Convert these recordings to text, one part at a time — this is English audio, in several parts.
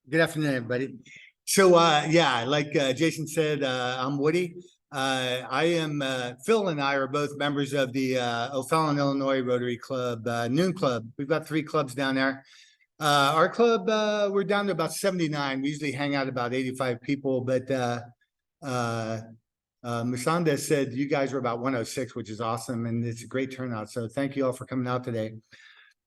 Good afternoon, everybody. So, yeah, like Jason said, I'm Woody. I am Phil and I are both members of the O'Fallon, Illinois Rotary Club, Noon Club. We've got 3 clubs down there. Our club, we're down to about 79. We usually hang out about 85 people, but Masanda said you guys are about 106, which is awesome, and it's a great turnout. So thank you all for coming out today.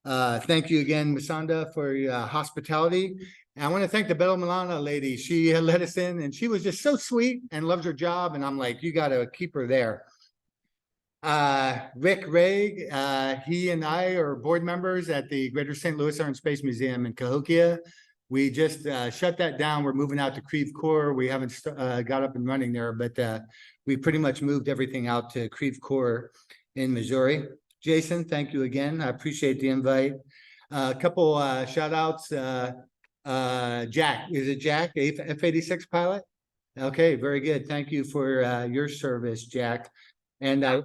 Thank you again, Masanda, for your hospitality. And I want to thank the Bella Milana lady. She let us in and she was just so sweet and loves her job. And I'm like, you got to keep her there. Rehg, he and I are board members at the Greater St. Louis Air and Space Museum in Cahokia. We just shut that down. We're moving out to Creve Coeur. We haven't got up and running there, but we pretty much moved everything out to Creve Coeur in Missouri. Jason, thank you again. I appreciate the invite. A couple shout outs. Jack, is it Jack, F-86 pilot? Okay, very good. Thank you for your service, Jack. And I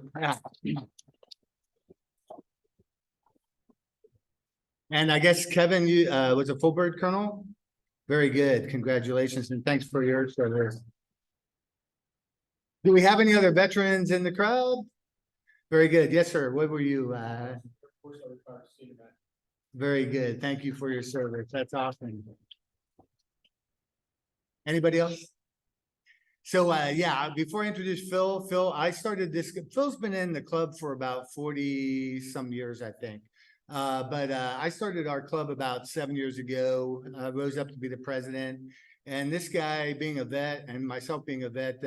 guess Kevin, you was a full bird colonel. Very good. Congratulations and thanks for your service. Do we have any other veterans in the crowd? Very good. Yes, sir. What were you? Very good. Thank you for your service. That's awesome. Anybody else? So yeah, before I introduce Phil, I started this. Phil's been in the club for about 40 some years, I think. But I started our club about 7 years ago, rose up to be the president. And this guy being a vet and myself being a vet,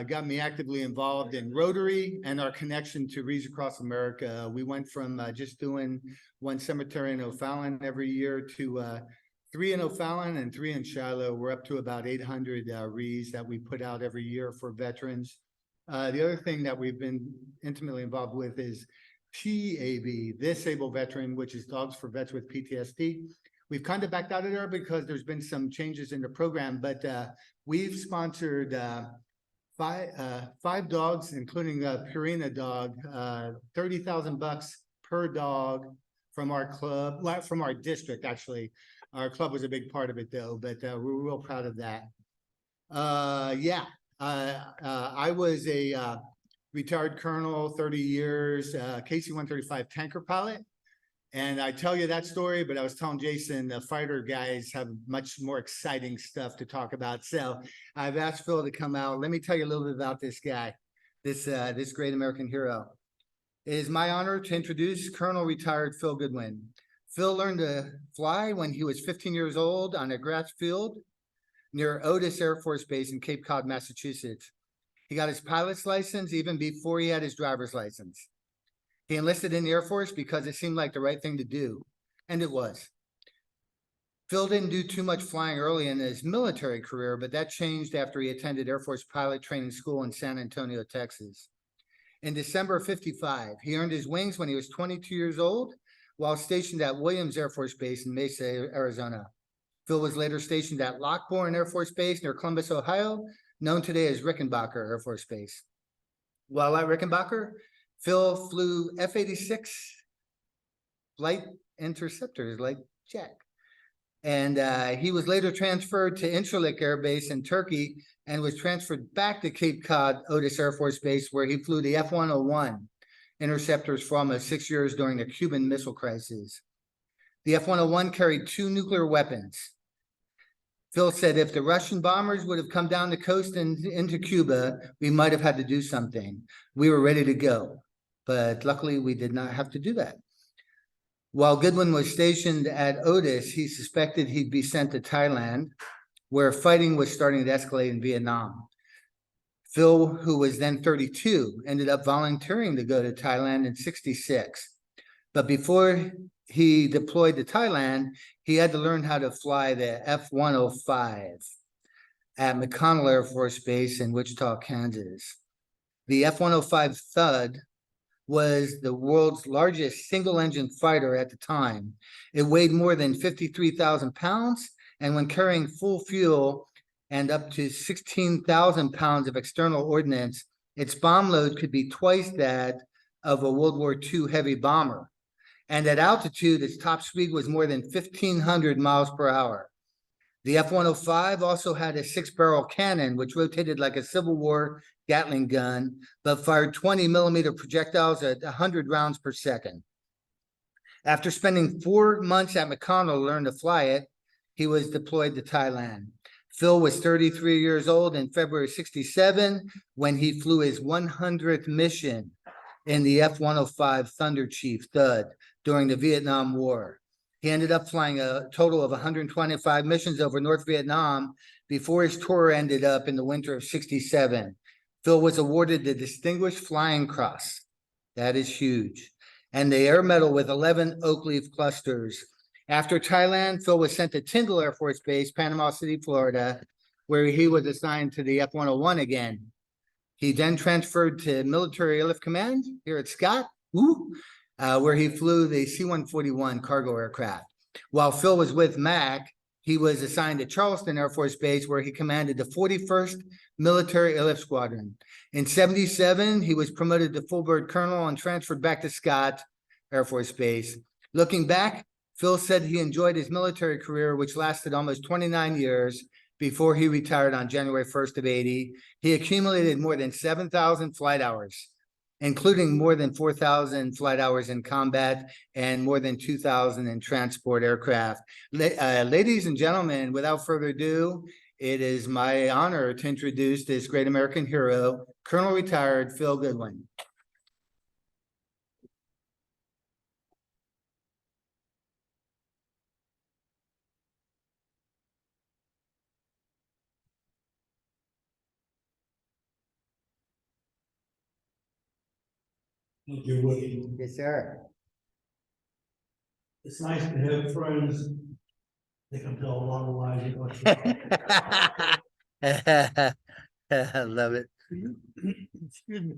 got me actively involved in Rotary and our connection to Rehg across America. We went from just doing one cemetery in O'Fallon every year to 3 in O'Fallon and 3 in Shiloh. We're up to about 800 Rehgs that we put out every year for veterans. The other thing that we've been intimately involved with is TAV, Disabled Veteran, which is Dogs for Vets with PTSD. We've kind of backed out of there because there's been some changes in the program, but we've sponsored 5 dogs, including a Purina dog, $30,000 per dog from our club, from our district, actually. Our club was a big part of it, though, but we're real proud of that. Yeah, I was a retired colonel, 30 years, KC-135 tanker pilot. And I tell you that story, but I was telling Jason, the fighter guys have much more exciting stuff to talk about. So I've asked Phil to come out. Let me tell you a little bit about this guy, this great American hero. It is my honor to introduce Colonel Retired Phil Goodwin. Phil learned to fly when he was 15 years old on a grass field near Otis Air Force Base in Cape Cod, Massachusetts. He got his pilot's license even before he had his driver's license. He enlisted in the Air Force because it seemed like the right thing to do, and it was. Phil didn't do too much flying early in his military career, but that changed after he attended Air Force Pilot Training School in San Antonio, Texas. In December of '55, he earned his wings when he was 22 years old while stationed at Williams Air Force Base in Mesa, Arizona. Phil was later stationed at Lockbourne Air Force Base near Columbus, Ohio, known today as Rickenbacker Air Force Base. While at Rickenbacker, Phil flew F-86 light interceptors like Jack. And he was later transferred to Incirlik Air Base in Turkey and was transferred back to Cape Cod Otis Air Force Base, where he flew the F-101 interceptors for almost 6 years during the Cuban Missile Crisis. The F-101 carried 2 nuclear weapons. Phil said if the Russian bombers would have come down the coast and into Cuba, we might have had to do something. We were ready to go, but luckily we did not have to do that. While Goodwin was stationed at Otis, he suspected he'd be sent to Thailand, where fighting was starting to escalate in Vietnam. Phil, who was then 32, ended up volunteering to go to Thailand in '66. But before he deployed to Thailand, he had to learn how to fly the F-105 at McConnell Air Force Base in Wichita, Kansas. The F-105 Thud was the world's largest single-engine fighter at the time. It weighed more than 53,000 pounds, and when carrying full fuel and up to 16,000 pounds of external ordnance, its bomb load could be twice that of a World War II heavy bomber. And at altitude, its top speed was more than 1,500 miles per hour. The F-105 also had a 6-barrel cannon, which rotated like a Civil War Gatling gun, but fired 20-millimeter projectiles at 100 rounds per second. After spending 4 months at McConnell to learn to fly it, he was deployed to Thailand. Phil was 33 years old in February 67 when he flew his 100th mission in the F-105 Thunderchief Thud during the Vietnam War. He ended up flying a total of 125 missions over North Vietnam before his tour ended up in the winter of 67. Phil was awarded the Distinguished Flying Cross. That is huge. And the Air Medal with 11 oak leaf clusters. After Thailand, Phil was sent to Tyndall Air Force Base, Panama City, Florida, where he was assigned to the F-101 again. He then transferred to Military Airlift Command here at Scott, where he flew the C-141 cargo aircraft. While Phil was with Mac, he was assigned to Charleston Air Force Base, where he commanded the 41st Military Airlift Squadron. In 77, he was promoted to full bird colonel and transferred back to Scott Air Force Base. Looking back, Phil said he enjoyed his military career, which lasted almost 29 years before he retired on January 1st of 80. He accumulated more than 7,000 flight hours, including more than 4,000 flight hours in combat and more than 2,000 in transport aircraft. Ladies and gentlemen, without further ado, it is my honor to introduce this great American hero, Colonel Retired Phil Goodwin. Thank you, Woody. Yes, sir. It's nice to have friends. They can tell a lot of lies about I love it. you. Excuse me.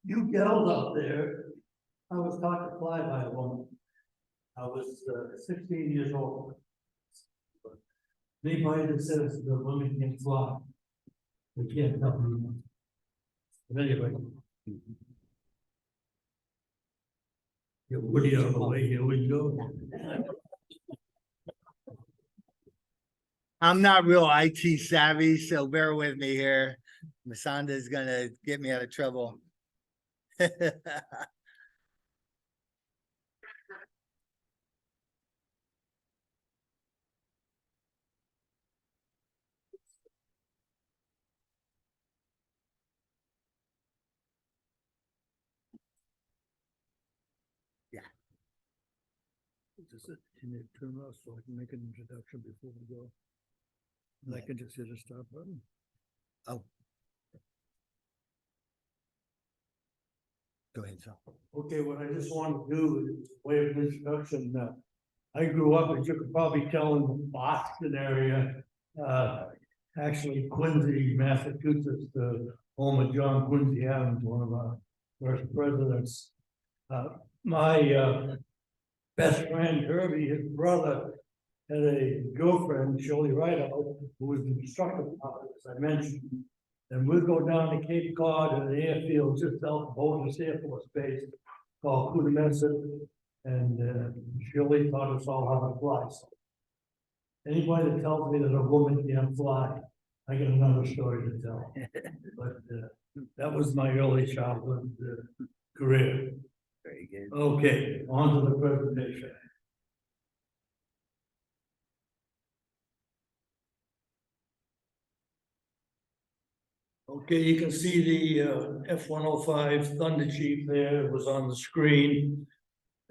You gals out there, I was taught to fly by a woman. I was 16 years old. Anybody that says the women can fly, they can't tell me. But anyway. Get Woody out of the way, here we go. I'm not real IT savvy, so bear with me here. Masanda is gonna get me out of trouble. Can you turn off so I can make an introduction before we go? And I can just hit a stop button. Oh. Go ahead, Sal. Okay, what I just want to do is way of introduction. I grew up, as you could probably tell, in the Boston area. Actually, Quincy, Massachusetts, the home of John Quincy Adams, one of our first presidents. My best friend Herbie, his brother, had a girlfriend, Shirley Rideout, who was the instructor pilot, as I mentioned. And we'd go down to Cape Cod at an airfield just out of Boulder Air Force Base called Kudamessa. And Shirley taught us all how to fly. So anybody that tells me that a woman can't fly, I got another story to tell. But that was my early childhood career. Very good. Okay, on to the presentation. Okay, you can see the F-105 Thunderchief there. It was on the screen.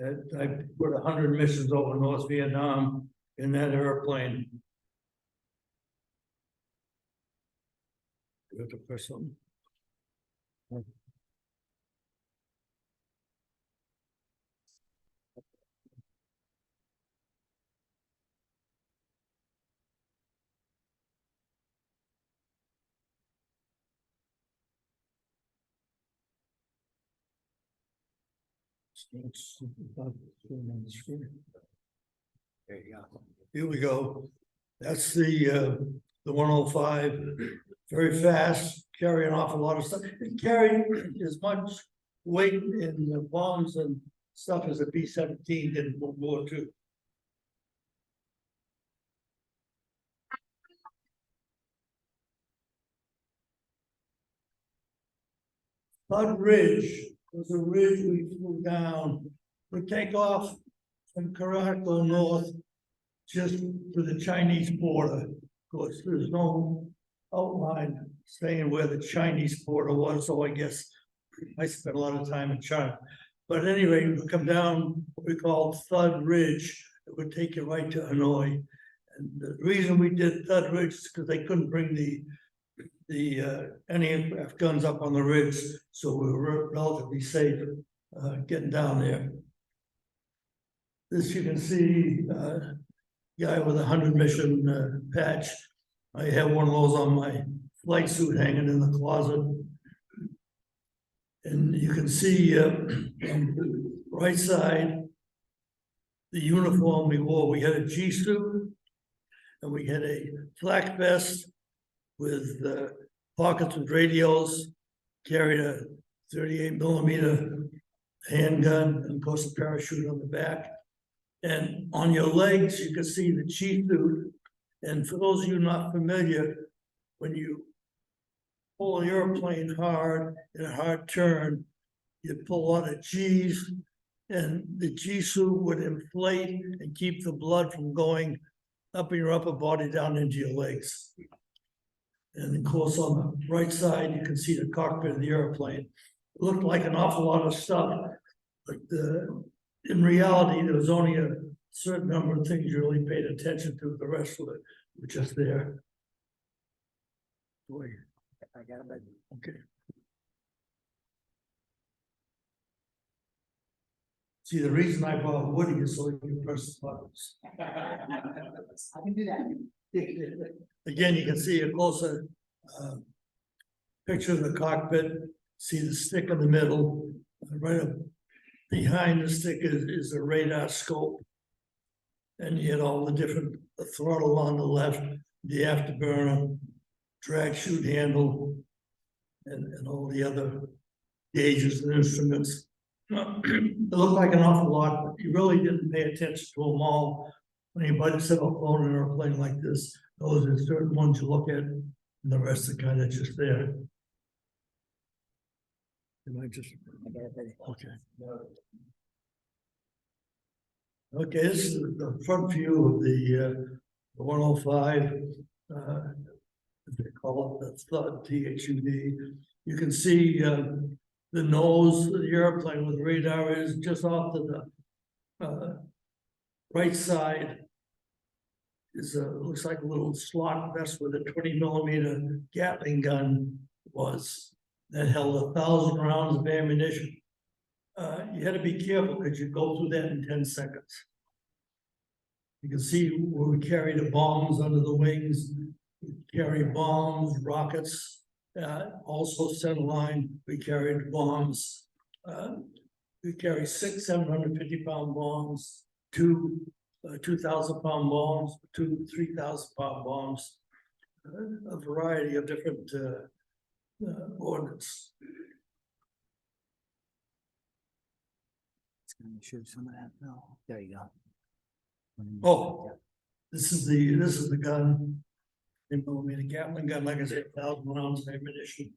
I put 100 missions over North Vietnam in that airplane. You have to press something. There you go. Here we go. That's the 105, very fast, carrying off a lot of stuff. It carried as much weight in the bombs and stuff as a B-17 did in World War II. Thud Ridge was a ridge we flew down. We take off from Caracas north just to the Chinese border. Of course, there's no outline saying where the Chinese border was, so I guess I spent a lot of time in China. But anyway, we come down what we call Thud Ridge. It would take you right to Hanoi. And the reason we did Thud Ridge is because they couldn't bring the anti-aircraft guns up on the ridge, so we were relatively safe getting down there. This you can see, guy with a 100 mission patch. I have one of those on my flight suit hanging in the closet. And you can see on the right side, the uniform we wore. We had a G suit and we had a flak vest with pockets with radios, carried a 38 millimeter handgun, and of course a parachute on the back. And on your legs, you can see the G suit. And for those of you not familiar, when you pull the airplane hard in a hard turn, you pull a lot of G's, and the G suit would inflate and keep the blood from going up in your upper body down into your legs. And of course, on the right side, you can see the cockpit of the airplane. It looked like an awful lot of stuff, but in reality, there was only a certain number of things you really paid attention to. The rest of it was just there. Boy, I got it. Okay. See, the reason I brought Woody is so he can press the buttons. I can do that. Again, you can see a closer picture of the cockpit. See the stick in the middle. Right up behind the stick is a radar scope. And you had all the different throttle on the left, the afterburner, drag chute handle, and all the other gauges and instruments. It looked like an awful lot, but you really didn't pay attention to them all. When anybody set up on an airplane like this, those are certain ones you look at, and the rest are kind of just there. Am I just? Okay. Okay, this is the front view of the 105. They call it the Thud, THUD. You can see the nose of the airplane with radar is just off to the right side. Is looks like a little slot vest with a 20 millimeter Gatling gun was that held 1,000 rounds of ammunition. You had to be careful because you go through that in 10 seconds. You can see where we carry the bombs under the wings. We carry bombs, rockets, also centerline. We carried bombs. We carry 750 pound bombs, two 2,000 pound bombs, 3,000 pound bombs, a variety of different ordnance. It's gonna show some of that. No, there you go. Oh, this is the gun. They made a Gatling gun, like I said, 1,000 rounds of ammunition.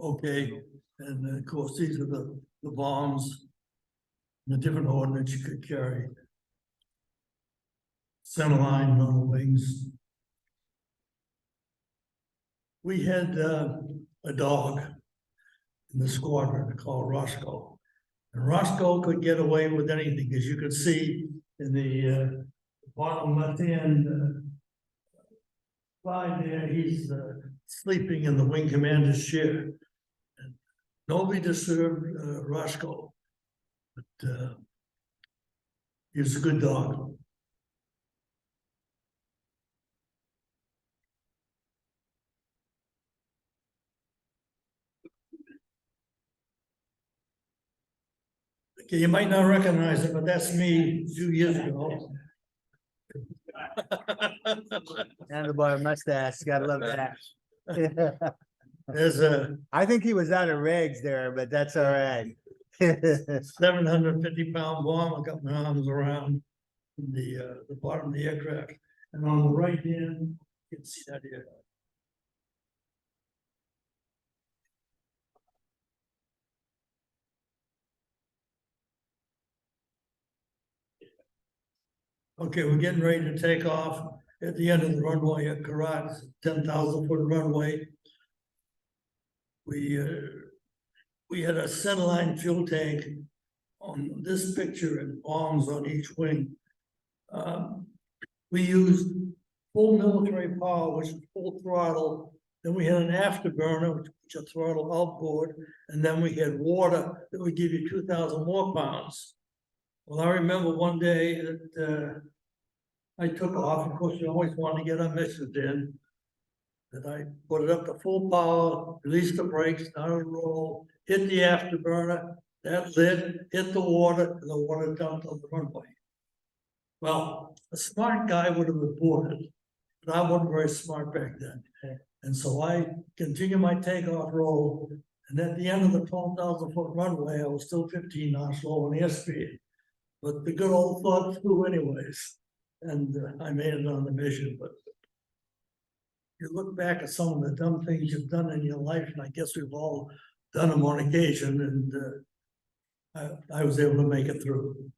Okay, and of course, these are the bombs, the different ordnance you could carry. Centerline on the wings. We had a dog in the squadron called Roscoe. And Roscoe could get away with anything, as you can see in the bottom left-hand side there. He's sleeping in the wing commander's chair. And nobody disturbed Roscoe, but he was a good dog. Okay, you might not recognize it, but that's me 2 years ago. Handlebar mustache, gotta love that. There's a I think he was out of Regs there, but that's all right. 750 pound bomb. I got my arms around the bottom of the aircraft. And on the right hand You can see that here. Okay, we're getting ready to take off at the end of the runway at Karat, 10,000-foot runway. We had a centerline fuel tank on this picture and bombs on each wing. We used full military power, which is full throttle. Then we had an afterburner, which is a throttle outboard, and then we had water that would give you 2,000 more pounds. Well, I remember one day that I took off. Of course, you always want to get our missions in. That I put it up to full power, released the brakes, started to roll, hit the afterburner, that lit, hit the water, and the water dumped on the runway. Well, a smart guy would have reported, but I wasn't very smart back then. And so I continued my takeoff roll, and at the end of the 12,000-foot runway, I was still 15 knots low on airspeed. But the good old thought flew anyways, and I made it on the mission. But you look back at some of the dumb things you've done in your life, and I guess we've all done them on occasion, and I was able to make it through.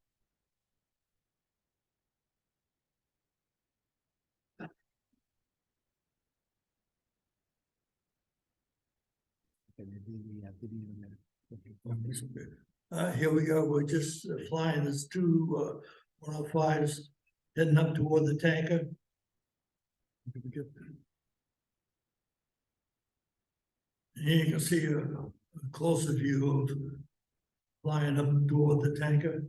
Here we go. We're just flying this two 105s heading up toward the tanker. Here you can see a closer view of flying up toward the tanker.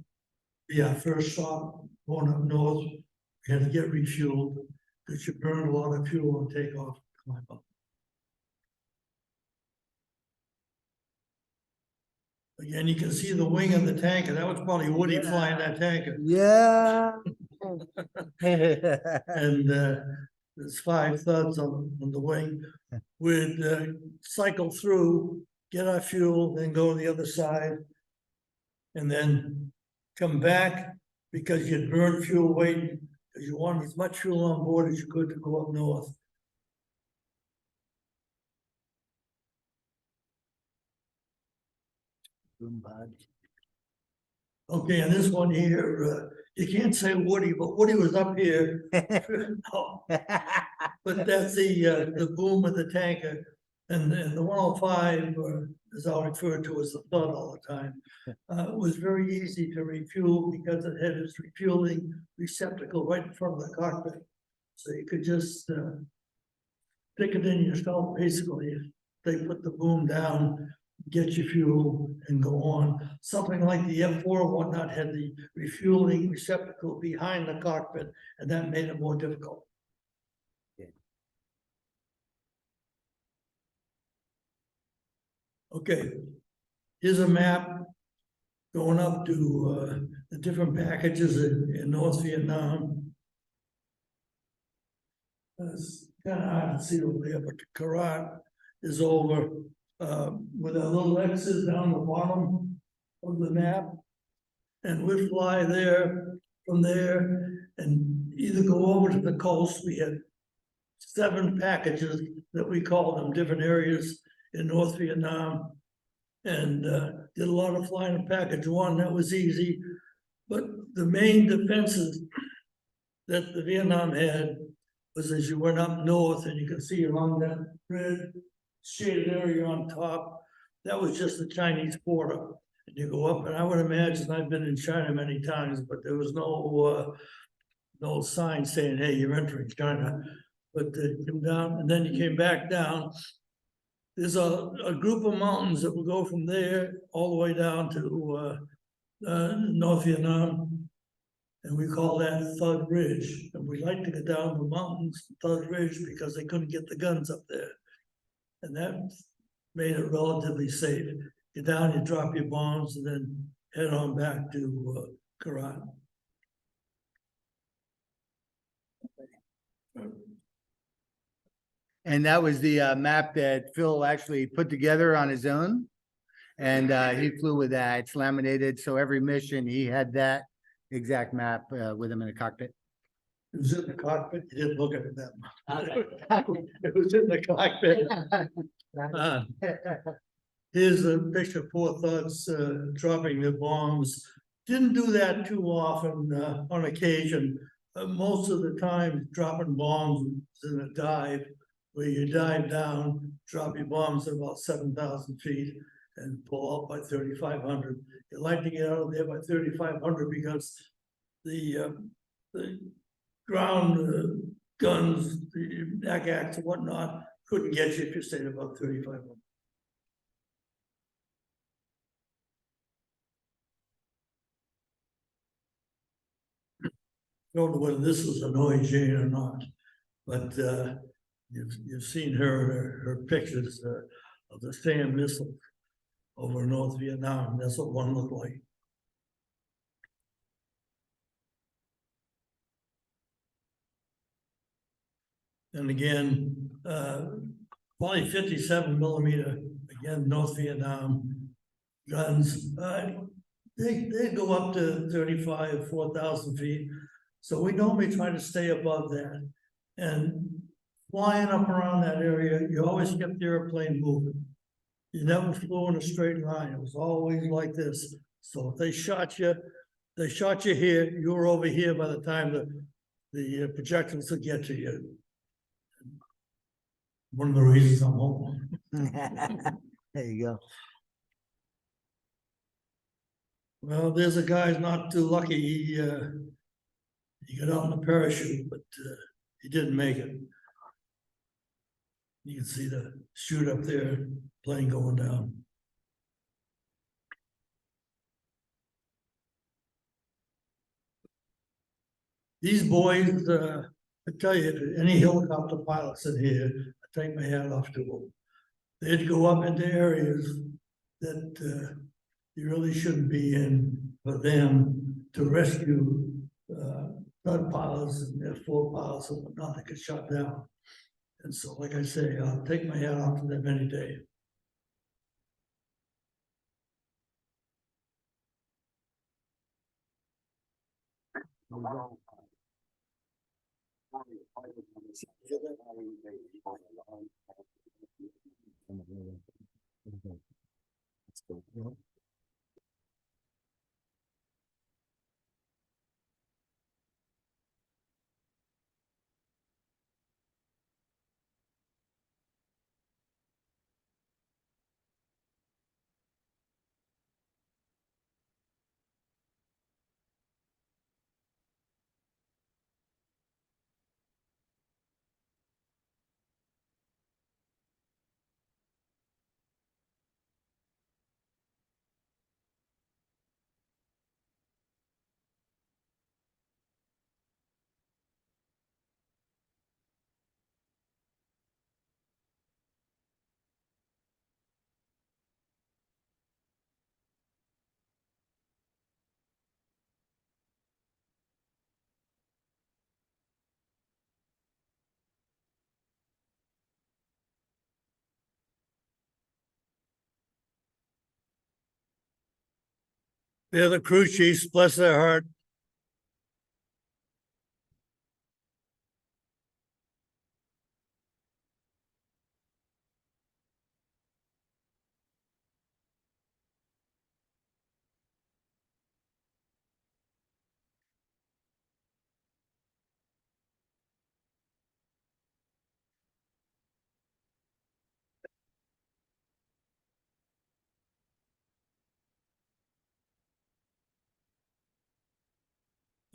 Yeah, first stop going up north. We had to get refueled because you burn a lot of fuel on takeoff. Climb up. Again, you can see the wing of the tanker. That was probably Woody flying that tanker. Yeah. And there's 5 thuds on the wing. We'd cycle through, get our fuel, then go to the other side, and then come back because you'd burn fuel waiting because you wanted as much fuel on board as you could to go up north. Okay, and this one here, you can't say Woody, but Woody was up here. No. But that's the boom of the tanker, and the 105, as I refer to as the thud all the time, was very easy to refuel because it had its refueling receptacle right in front of the cockpit. So you could just stick it in yourself, basically. They put the boom down, get your fuel, and go on. Something like the F-4 or whatnot had the refueling receptacle behind the cockpit, and that made it more difficult. Okay, here's a map going up to the different packages in North Vietnam. It's kind of hard to see over there, but Karat is over with a little X's down the bottom of the map. And we'd fly there, from there, and either go over to the coast. We had 7 packages that we called them, different areas in North Vietnam, and did a lot of flying in package 1. That was easy, but the main defenses that the Vietnam had was as you went up north, and you can see along that red shaded area on top, that was just the Chinese border. And you go up, and I would imagine, I've been in China many times, but there was no sign saying, hey, you're entering China. But you come down, and then you came back down. There's a group of mountains that will go from there all the way down to North Vietnam, and we call that Thud Ridge. And we like to get down the mountains, Thud Ridge, because they couldn't get the guns up there, and that made it relatively safe. Get down, you drop your bombs, and then head on back to Karat. And that was the map that Phil actually put together on his own. And he flew with that. It's laminated. So every mission, he had that exact map with him in the cockpit. It was in the cockpit, you didn't look at it that much. It was in the cockpit. Here's a picture of poor thugs dropping their bombs. Didn't do that too often, on occasion. Most of the time, dropping bombs is in a dive, where you dive down, drop your bombs at about 7,000 feet and pull out by 3,500. You like to get out of there by 3,500 because the ground guns, the ACACs and whatnot, couldn't get you if you stayed about 3,500. Don't know whether this is annoying Jane or not, but you've seen her pictures of the SAM missile over North Vietnam. That's what one looked like. And again, probably 57 millimeter, again, North Vietnam guns. They go up to 35, 4,000 feet. So we normally try to stay above that. And flying up around that area, you always kept the airplane moving. You never flew in a straight line. It was always like this. So if they shot you here, you were over here by the time the projectiles would get to you. One of the reasons I'm home. There you go. Well, there's a guy's not too lucky. He got out in a parachute, but he didn't make it. You can see the chute up there, plane going down. These boys, I tell you, any helicopter pilots in here, I take my hat off to them. They'd go up into areas that you really shouldn't be in for them to rescue third pilots and F-4 pilots and whatnot that get shot down. And so, like I say, I'll take my hat off to them any day. They're the crew chiefs, bless their heart.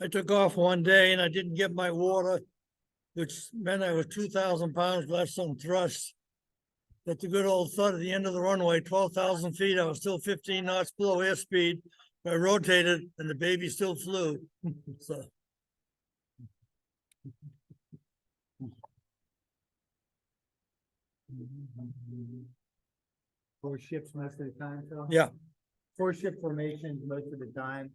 I took off one day and I didn't get my water, which meant I was 2,000 pounds less on thrust. But the good old thud at the end of the runway, 12,000 feet, I was still 15 knots below airspeed. I rotated and the baby still flew. So. Four ships most of the time, Phil? Yeah. Four ship formations most of the time.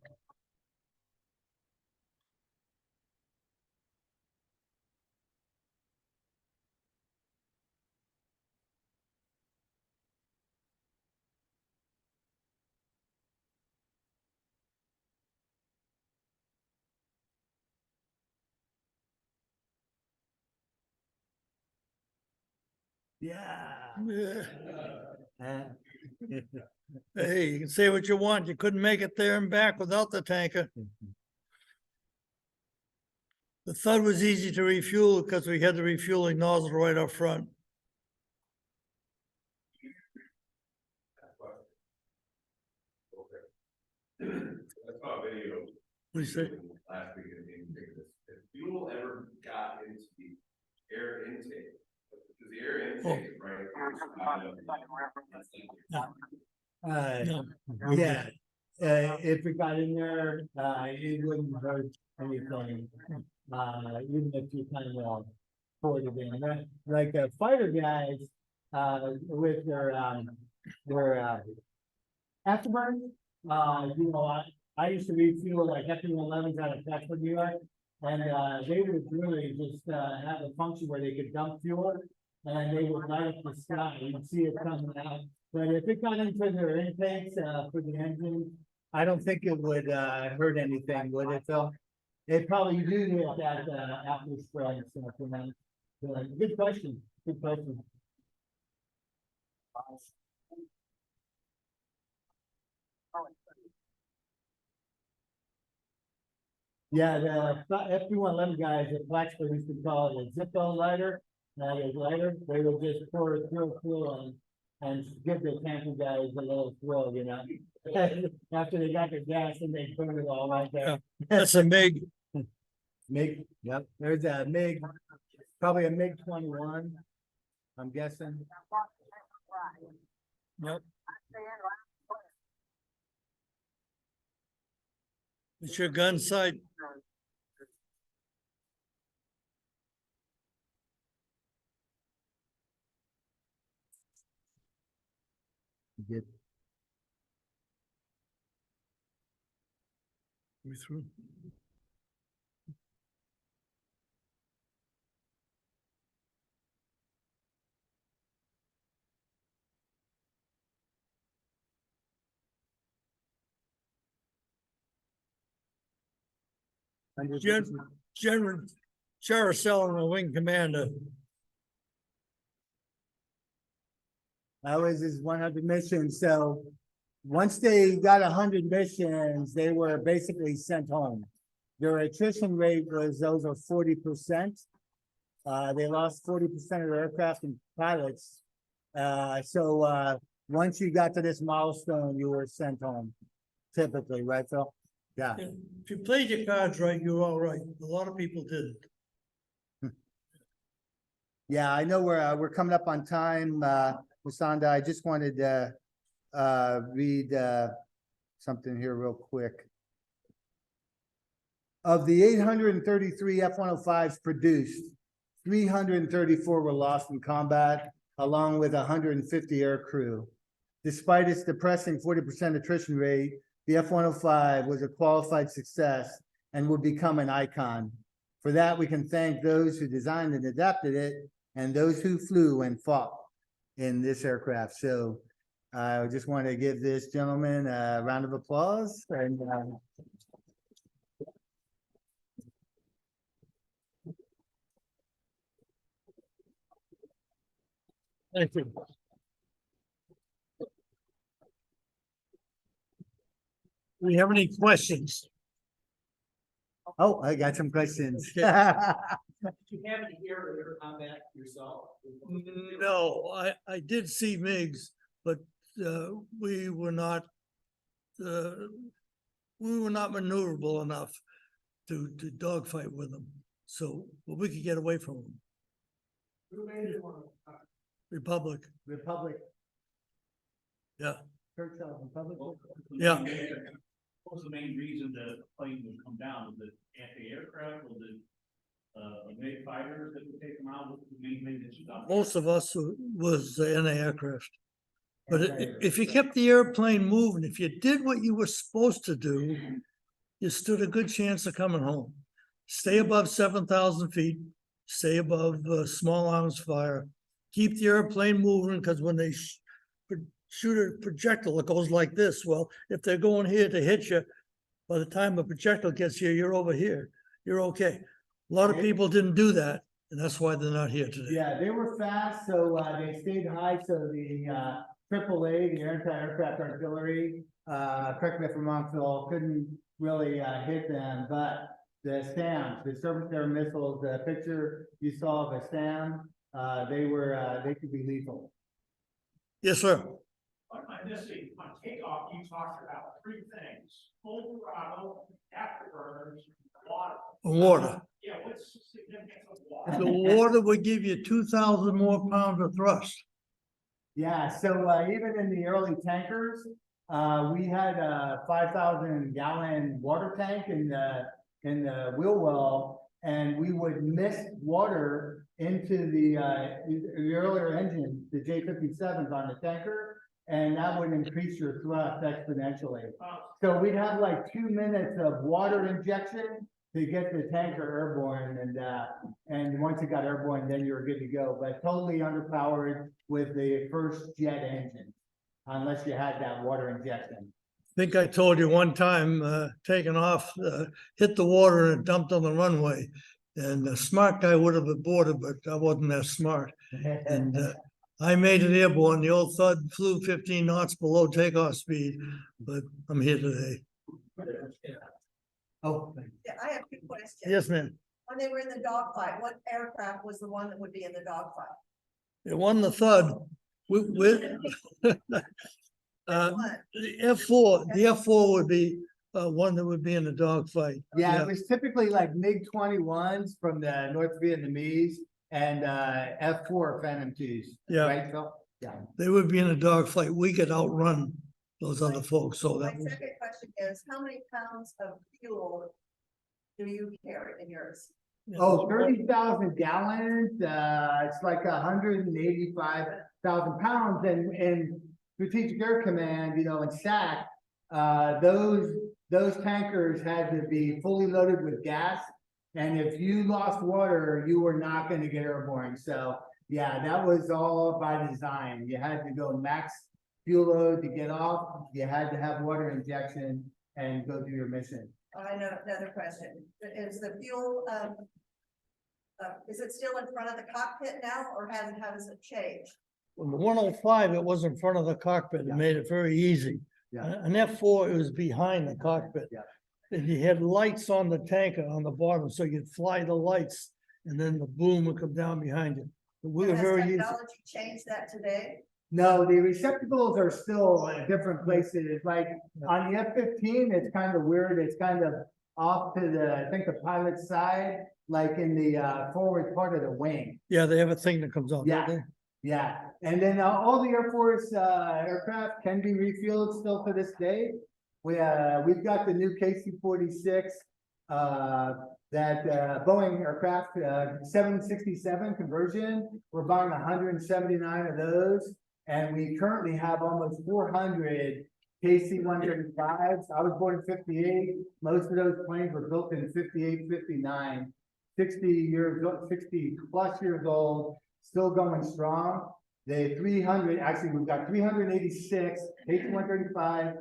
Yeah. Hey, you can say what you want. You couldn't make it there and back without the tanker. The Thud was easy to refuel because we had the refueling nozzle right up front. I saw a video What do you say? last week in Texas. If fuel ever got into the air intake, because the air intake, right? No. Yeah, if it got in there, it wouldn't hurt anything. Even if you kind of poured it in, like the fighter guys, with their afterburn, you know, I used to refuel like F-111s out of Plattsburgh, New York. And, they would really just, have a function where they could dump fuel and they would light up the sky, you'd see it coming out. But if it got into their intakes, for the engine, I don't think it would, hurt anything, would it, Phil? It probably do get that, after spread and stuff, you know. But good question, good question. Yeah, the F-111 guys at Blacksburg used to call it a Zippo lighter. They would just pour it through fuel and give the tanker guys a little thrill, you know. After they got their gas and they burn it all right there. That's a MiG. MiG, yep, there's a MiG, probably a MiG-21, I'm guessing. Yep. It's your gun sight. Get We through. General Charicel and Wing Commander. That was his 100 missions, so once they got 100 missions, they were basically sent home. Their attrition rate was over 40%. They lost 40% of their aircraft and pilots. Once you got to this milestone, you were sent home, typically, right, Phil? Yeah. If you played your cards right, you're all right. A lot of people didn't. Yeah, I know we're coming up on time, Musanda. I just wanted to read something here real quick. Of the 833 F-105s produced, 334 were lost in combat, along with 150 air crew. Despite its depressing 40% attrition rate, the F-105 was a qualified success and would become an icon. For that, we can thank those who designed and adapted it and those who flew and fought in this aircraft. So I just want to give this gentleman a round of applause. And Thank you. Do we have any questions? oh, I got some questions. Did you have any air combat yourself? No, I did see MiGs, but we were not maneuverable enough to dogfight with them. So, but we could get away from them. Who made it one? Republic, Republic, yeah, Churchill, Republic. yeah. What was the main reason the plane would come down? Was it anti-aircraft? Was it MiG fighters that would take them out? What was the main thing that stopped? Most of us was anti-aircraft. But if you kept the airplane moving, if you did what you were supposed to do, you stood a good chance of coming home. Stay above 7,000 feet, stay above small arms fire, keep the airplane moving, because when they shoot a projectile, it goes like this. Well, if they're going here to hit you, by the time the projectile gets here, you're over here. You're okay. A lot of people didn't do that, and that's why they're not here today. Yeah, they were fast, so they stayed high, so the AAA, the anti-aircraft artillery, correct me if I'm wrong, Phil, couldn't really hit them, but the SAMs, the surface air missiles, the picture you saw of a SAM, they could be lethal. Yes, sir. On this, on takeoff, you talked about three things: full throttle, afterburners, water. Water. Yeah, what's the significance of water? The water would give you 2,000 more pounds of thrust. Yeah, so even in the early tankers, we had a 5,000 gallon water tank in the wheel well, and we would mist water into the earlier engine, the J57s on the tanker, and that would increase your thrust exponentially. So we'd have like 2 minutes of water injection to get the tanker airborne, and once it got airborne, then you were good to go, but totally underpowered with the first jet engine, unless you had that water injection. I think I told you one time, taking off, hit the water and it dumped on the runway. And a smart guy would have aborted, but I wasn't that smart. And I made it airborne. The old Thud flew 15 knots below takeoff speed, but I'm here today. Oh, Yeah, I have two questions. Yes, ma'am. When they were in the dogfight, what aircraft was the one that would be in the dogfight? It won the Thud. With What? the F4 would be one that would be in the dogfight. yeah, it was typically like MiG-21s from the North Vietnamese and F4 Phantom 2s. Yeah. Right, Phil? Yeah. They would be in a dogfight. We could outrun those other folks, so My that was, second question is, how many pounds of fuel do you carry in yours? Oh, 30,000 gallons, it's like 185,000 pounds, and Strategic Air Command, you know, and SAC, those tankers had to be fully loaded with gas, and if you lost water, you were not gonna get airborne, so, yeah, that was all by design, you had to go max fuel load to get off, you had to have water injection and go do your mission. I know, another question, is the fuel, is it still in front of the cockpit now, or how does it change? when the 105, it was in front of the cockpit. It Yeah. made it very easy. Yeah. An F4, it was behind the cockpit. Yeah. And you had lights on the tanker on the bottom, so you'd fly the lights and then the boom would come down behind you. We were Has very easy. technology changed that today? No, the receptacles are still at different places, like on the F-15, it's kind of weird, it's kind of off to the, I think the pilot's side, like in the forward part of the wing. Yeah, they have a thing that comes on. don't Yeah. they? Yeah, and then all the Air Force aircraft can be refueled still to this day. We've got the new KC-46 that Boeing aircraft 767 conversion. We're buying 179 of those, and we currently have almost 400 KC-135s. I was born in 58. Most of those planes were built in 58, 59, 60 plus years old. Still going strong. The 300, actually, we've got 386 H-135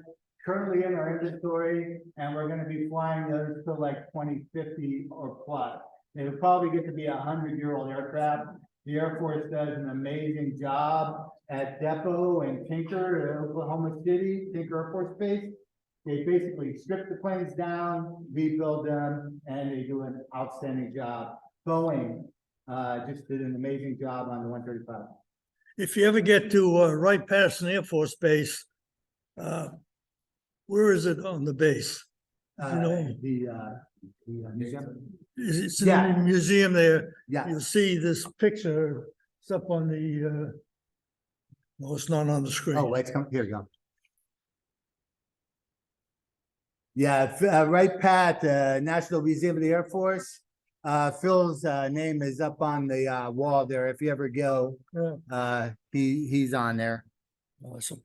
currently in our inventory, and we're gonna be flying those till like 2050 or plus. It'll probably get to be a 100-year-old aircraft. The Air Force does an amazing job at Depot and Tinker, Oklahoma City, Tinker Air Force Base. They basically strip the planes down, rebuild them, and they do an outstanding job. Boeing just did an amazing job on the 135. If you ever get to right past an Air Force base, where is it on the base? You know, The museum. it's in Yeah. the museum there. Yeah, You'll see this picture. It's up on the, no, it's not on the screen. oh, let's come, here you go. Yeah, right, Pat, National Museum of the Air Force. Phil's name is up on the wall there. If you ever go, Yeah. he's on there. Awesome.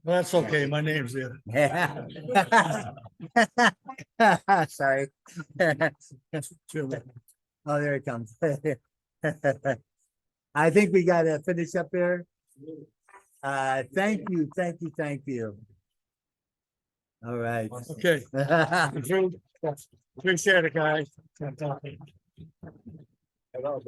That's okay. My name's there. Sorry. Sure. Oh, there it comes. I think we gotta finish up there. Thank you, thank you, thank you. All right. Okay. Appreciate it, guys.